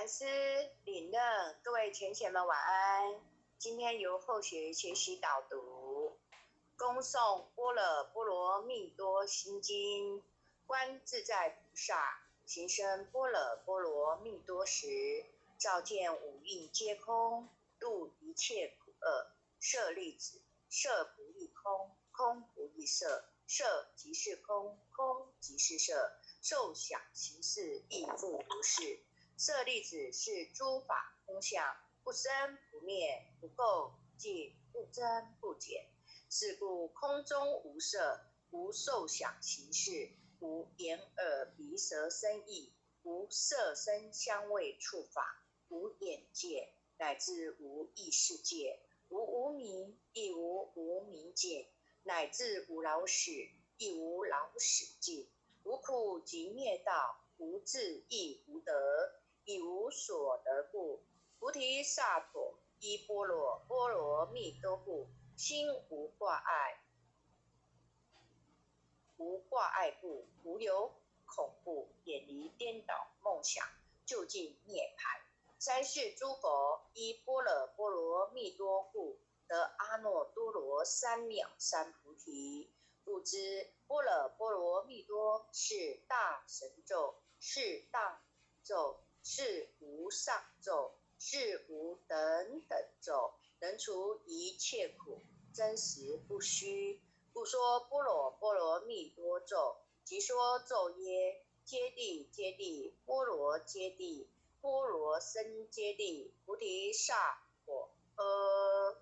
禅师领任，各位全贤们晚安。今天由后学习导读，恭诵般若波罗蜜多心经，观自在菩萨行深般若波罗蜜多时，照见五蕴皆空，度一切苦厄。舍利子，色不异空，空不异色，色即是空，空即是色，受想行识亦复如是。舍利子是诸法空相，不生不灭，不垢不净，不增不减。是故空中无色，无受想行识，无眼耳鼻舌身意，无色声香味触法，无眼界，乃至无意识界，无无明，亦无无明尽，乃至无老死，亦无老死尽。无苦即灭道，无智亦无得，亦无所得故。菩提萨埵依般若波罗蜜多故，心无挂碍，无挂碍故，无有恐怖，远离颠倒梦想，究竟涅槃。三世诸佛依般若波罗蜜多故，得阿耨多罗三藐三菩提。故知般若波罗蜜多是大神咒，是大咒，是无上咒，是无等等咒，能除一切苦，真实不虚。故说般若波罗蜜多咒，即说咒曰：揭谛揭谛，波罗揭谛，波罗僧揭谛，菩提萨埵阿。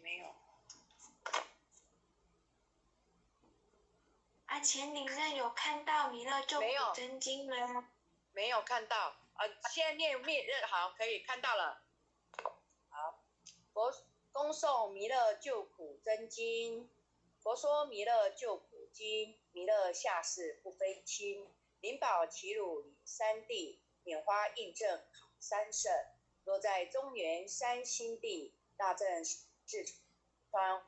没有。前领任有看到弥勒救苦真经吗？没有看到。现在念好，可以看到了。好，佛恭诵弥勒救苦真经。佛说弥勒救苦经，弥勒下世不非亲，灵宝齐鲁领三地，拈花印证考三圣。若在中原三星地，大正智川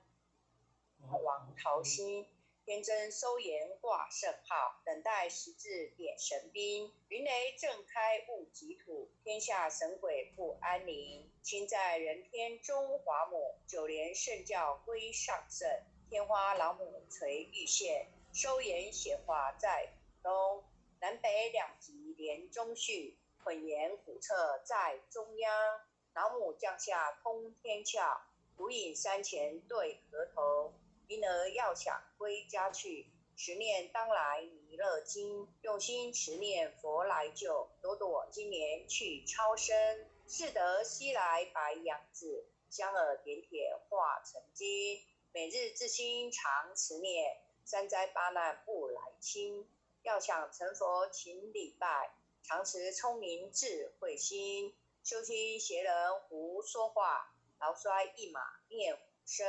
王桃心。天真收言挂圣号，等待时至点神兵。云雷震开雾即土，天下神鬼不安宁。亲在人天中华母，九莲圣教归上圣。天花老母垂玉线，收言显化在浦东。南北两极连中续，混言古册在中央。老母降下通天窍，无影山前对河头。因而要想归家去，持念当来弥勒经，用心持念佛来救，朵朵今年去超生。是得西来白杨子，香耳点点化成金。每日自心常持念，三灾八难不来侵。要想成佛勤礼拜，常持聪明智慧心。修心邪人胡说话，劳衰一马念虎声。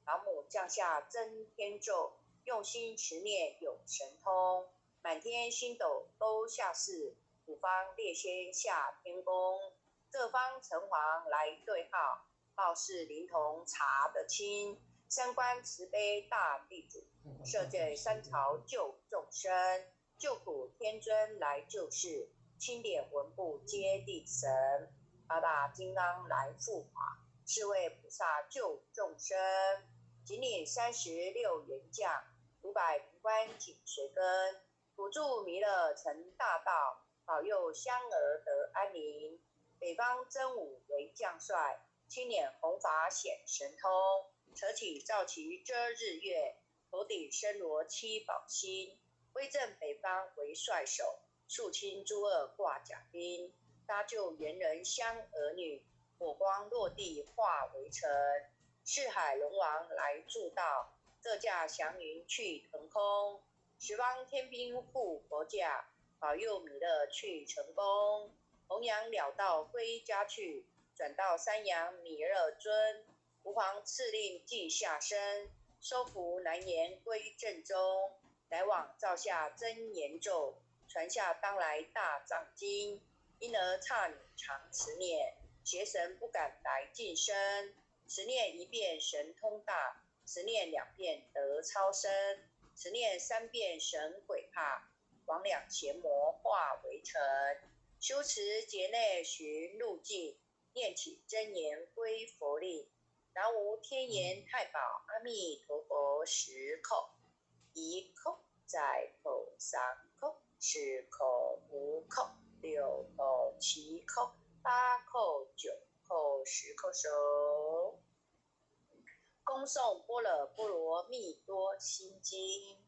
老母降下真天咒，用心持念有神通。满天星斗都下世，五方列仙下天宫。各方城隍来对号，报事灵童查得清。三官慈悲大地主，赦罪三朝救众生。救苦天尊来救世，钦点文部接地神。八大金刚来护法，是为菩萨救众生。仅领36员将，500灵官紧随跟，辅助弥勒成大道，保佑香儿得安宁。北方真武为将帅，青脸弘法显神通。扯起皂旗遮日月，头顶身罗七宝星。威震北方为帅首，肃清诸恶挂甲兵。搭救猿人香儿女，火光落地化为尘。四海龙王来助道，各驾祥云去腾空。十方天兵护佛驾，保佑弥勒去成功。弘扬了道归家去，转到山阳弥勒尊。吾皇敕令即下生，收服难言归正中。来往造下真言咒，传下当来大藏经。因而刹女常持念，邪神不敢来近身。十念一遍神通大，十念两遍得超生，十念三遍神鬼怕，魍魉邪魔化为尘。修持劫内寻路径，念起真言归佛令。南无天眼太保阿弥陀佛10口，一口再口3口，4口5口，6口7口，8口9口，10口手。恭诵般若波罗蜜多心经，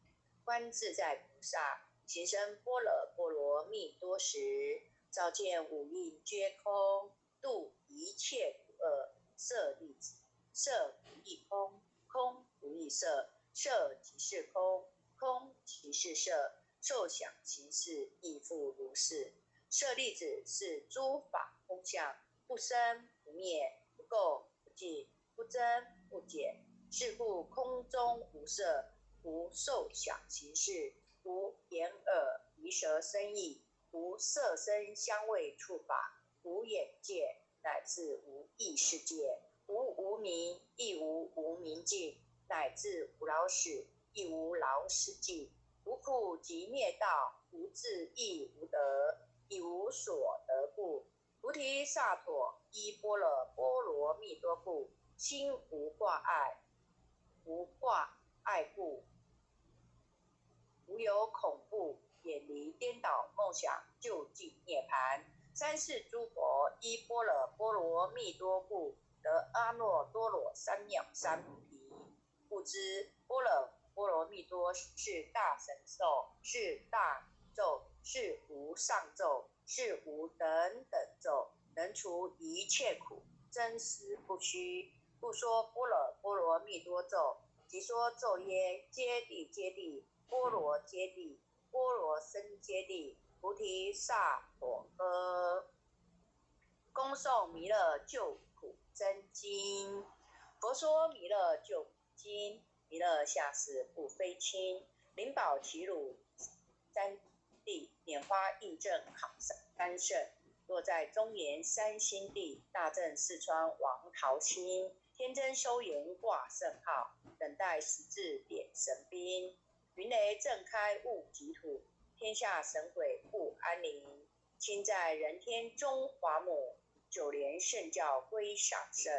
观自在菩萨行深般若波罗蜜多时，照见五蕴皆空，度一切苦厄。舍利子，色不异空，空不异色，色即是空，空即是色，受想行识亦复如是。舍利子，是诸法空相，不生不灭，不垢不净，不增不减。是故空中无色，无受想行识，无眼耳鼻舌身意，无色声香味触法，无眼界，乃至无意识界，无无明，亦无无明尽，乃至无老死，亦无老死尽。无苦集灭道，无智亦无得，亦无所得故。菩提萨埵依般若波罗蜜多故，心无挂碍，无挂碍故，无有恐怖，远离颠倒梦想，究竟涅槃。三世诸佛依般若波罗蜜多故，得阿耨多罗三藐三菩提。故知般若波罗蜜多是大神咒，是大咒，是无上咒，是无等等咒，能除一切苦，真实不虚。故说般若波罗蜜多咒，即说咒曰：揭谛揭谛，波罗揭谛，波罗僧揭谛，菩提萨埵阿。恭诵弥勒救苦真经。佛说弥勒救苦经，弥勒下世不非亲，灵宝齐鲁三地，拈花印证好三圣。落在中原三星地，大正四川王桃心，天真修缘挂圣号，等待时至点神兵。云雷震开雾即土，天下神鬼不安宁。亲在人天中华母，九莲圣教归上圣。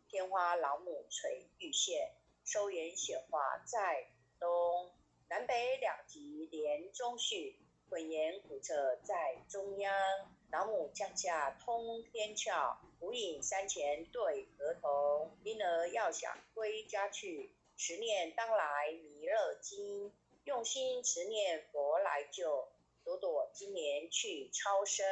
天花老母垂玉线，收圆显化在东。南北两极连中续，混言古彻在中央。老母降下通天窍，无影山前对河童。婴儿要想归家去，持念当来弥勒经。用心持念佛来救，朵朵今年去超生。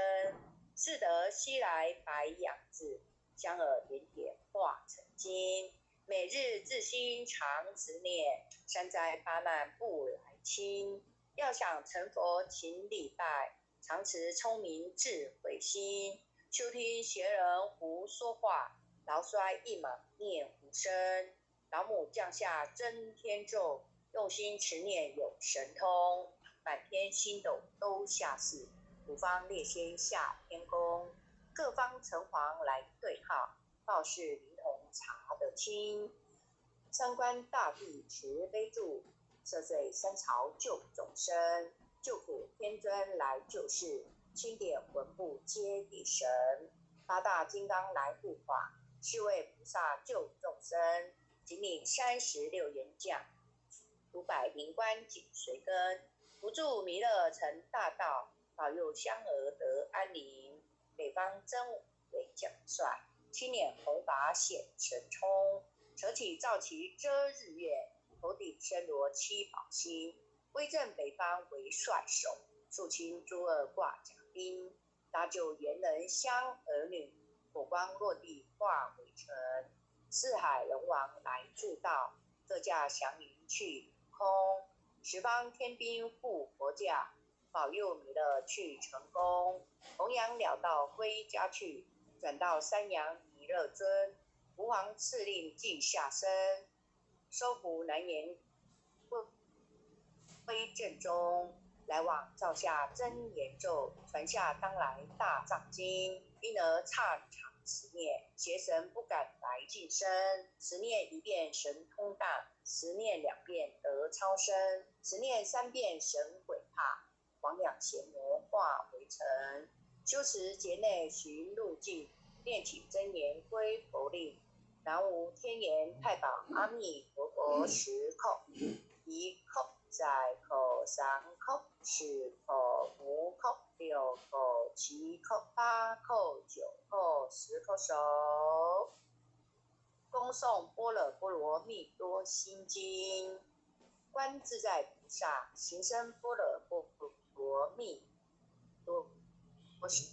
似得西来白杨子，香耳点点化成金。每日自心常持念，三灾八难不来侵。要想成佛勤礼拜，常持聪明智慧心。休听邪人胡说话，劳衰一马念无声。老母降下真天咒，用心持念有神通。满天星斗都下世，五方列仙下天宫。各方城隍来对号，报事灵童查得清。三官大帝慈悲助，赦罪三朝救众生。救苦天尊来救世，钦点魂部接地神。八大金刚来护法，是为菩萨救众生。仅领36员将，500灵官紧随跟。不住弥勒成大道，保佑香儿得安宁。北方真为将帅，青脸红发显神冲。扯起皂旗遮日月，头顶身罗七宝星。威震北方为帅首，肃清诸恶挂甲兵。搭救猿人香儿女，火光落地化为尘。四海龙王来助道，各驾祥云去空。十方天兵护佛驾，保佑弥勒去成功。弘扬了道归家去，转到山阳弥勒尊。吾皇敕令即下生，收服南阎归正中。来往照下真言咒，传下当来大藏经。因而刹场此念邪神不敢来近身，此念一遍神通大，此念2遍得超生，此念3遍神鬼怕，魍魉邪魔化为尘。修持劫内寻路径，念起真言归佛令。南无天眼太保阿弥陀佛10口，1口再口3口4口5口6口7口8口9口10口手。恭诵般若波罗蜜多心经。观自在菩萨行深般若波罗蜜多时，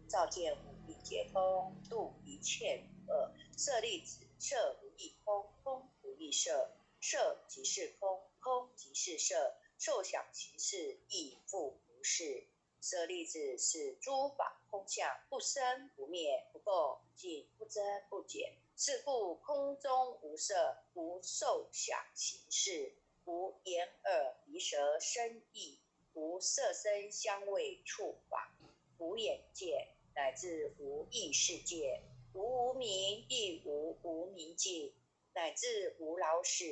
照见五蕴皆空，度一切苦厄。舍利子，色不异空，空不异色，色即是空，空即是色，受想行识亦复如是。舍利子，是诸法空相，不生不灭，不垢不净，不增不减。是故空中无色，无受想行识，无眼耳鼻舌身意，无色声香味触法，无眼界，乃至无意识界，无无明，亦无无明尽，乃至无老死，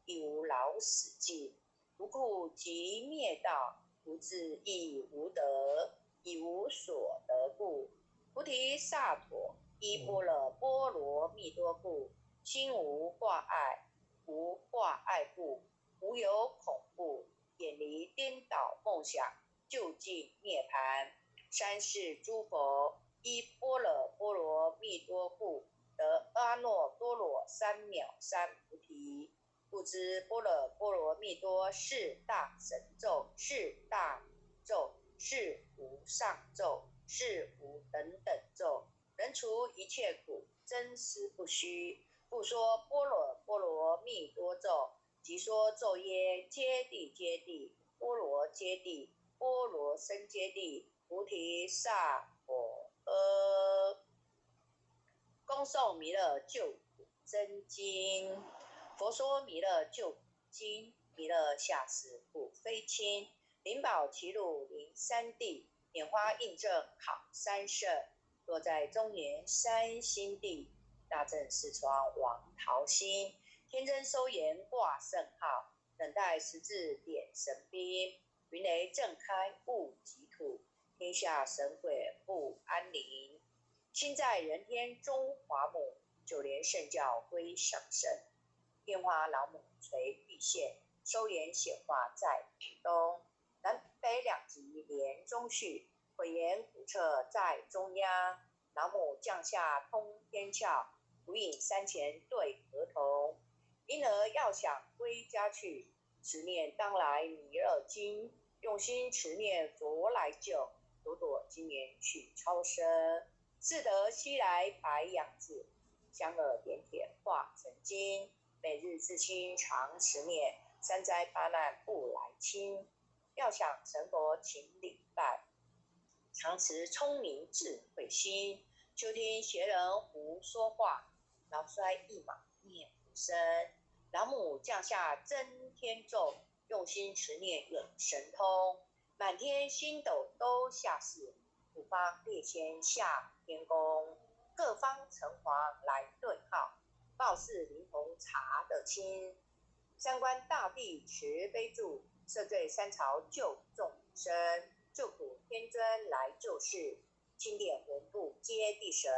亦无老死尽。不故即灭道，不自亦无得，以无所得故。菩提萨埵依般若波罗蜜多故，心无挂碍，无挂碍故，无有恐怖，远离颠倒梦想，究竟涅槃。三世诸佛依般若波罗蜜多故，得阿耨多罗三藐三菩提。故知般若波罗蜜多是大神咒，是大咒，是无上咒，是无等等咒，能除一切苦，真实不虚。故说般若波罗蜜多咒，即说咒曰：揭谛揭谛，波罗揭谛，波罗僧揭谛，菩提萨婆诃。恭诵弥勒救苦真经。佛说弥勒救苦经，弥勒下世苦非轻，灵宝齐鲁临三地，拈花印证好三圣，落在中原三星地，大正四川王桃心，天真收言挂圣号，等待十字点神兵，云雷震开雾即土，天下神鬼不安宁。心在人天中华母，九莲圣教归上圣，天花老母垂玉线，收言显化在屏东，南北两极连中续，毁言古彻在中央。老母降下通天窍，无影山前对河童。因而要想归家去，持念当来弥勒经，用心持念佛来救，朵朵今年去超生。是得西来白杨子，香耳点点化成金。每日自清常持念，三灾八难不来侵。要想成佛请礼拜，常持聪明智慧心。就听邪人胡说话，劳衰一马念无声。老母降下真天咒，用心持念有神通。满天星斗都下世，五方列仙下天宫，各方城隍来对号，报事灵童查得清。三官大帝慈悲助，赦罪三朝救众生，救苦天尊来救世，钦点文部接地神，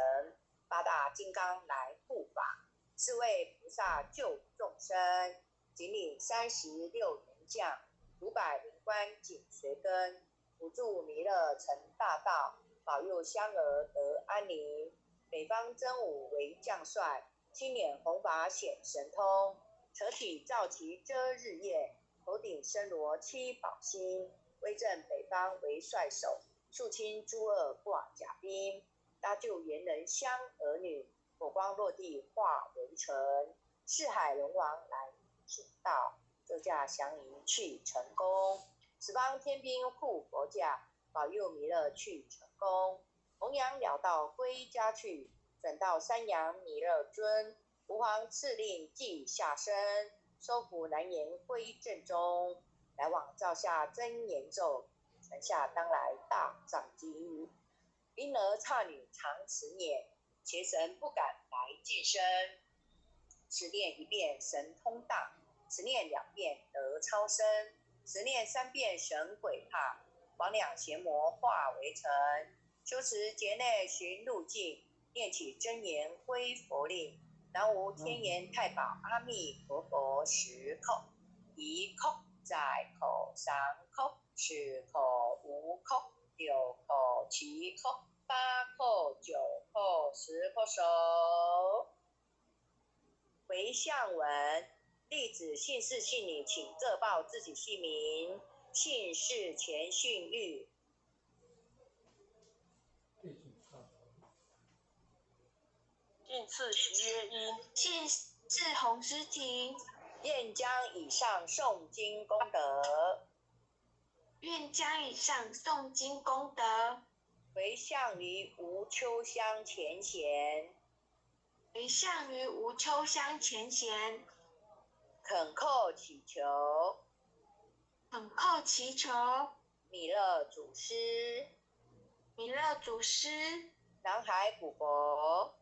八大金刚来护法，四位菩萨救众生，仅领36员将，500灵官紧随跟，辅助弥勒成大道，保佑香儿得安宁。北方真武为将帅，青脸红发显神通，扯体照旗遮日夜，头顶身罗七宝星，威震北方为帅首，肃清诸恶挂甲兵，搭救猿人香儿女，火光落地化为尘，四海龙王来主道，各驾祥云去成功，十方天兵护佛驾，保佑弥勒去成功。弘扬了道归家去，转到山阳弥勒尊，吾皇敕令即下生，收服南延归正中，来往照下真言咒，传下当来大藏经。因而刹女常持念，邪神不敢来近身。此念一遍神通大，此念2遍得超生，此念3遍神鬼怕，魍魉邪魔化为尘。修持劫内寻路径，念起真言归佛令。南无天眼太保阿弥陀佛10口，1口在口3口4口5口6口7口8口9口10口手。回向文：弟子姓氏姓名，请各报自己姓名。姓氏前训谕。姓次徐曰因。姓氏洪师廷。愿将以上诵经功德，愿将以上诵经功德，回向于无秋香前贤，回向于无秋香前贤，恳叩祈求，恳叩祈求弥勒祖师，弥勒祖师，南海古佛，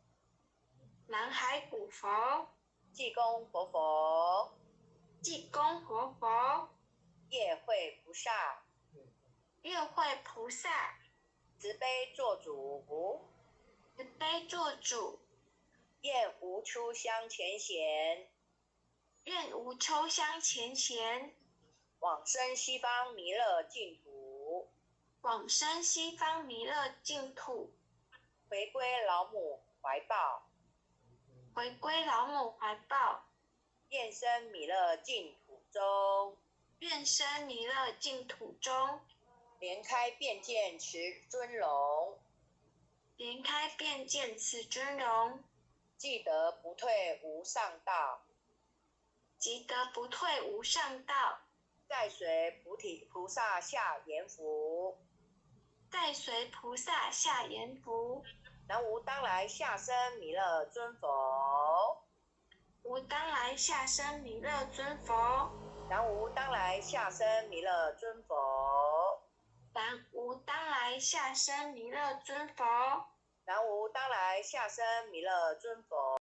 南海古佛，济公活佛，济公活佛，夜会菩萨，月会菩萨，慈悲做主，慈悲做主，愿无秋香前贤，愿无秋香前贤，往生西方弥勒净土，往生西方弥勒净土，回归老母怀抱，回归老母怀抱，愿生弥勒净土中，愿生弥勒净土中，莲开便见慈尊容，莲开便见此尊容，既得不退无上道，即得不退无上道，再随菩萨下阎浮，再随菩萨下阎浮，南无当来下生弥勒尊佛，吾当来下生弥勒尊佛，南无当来下生弥勒尊佛，南无当来下生弥勒尊佛，南无当来下生弥勒尊佛。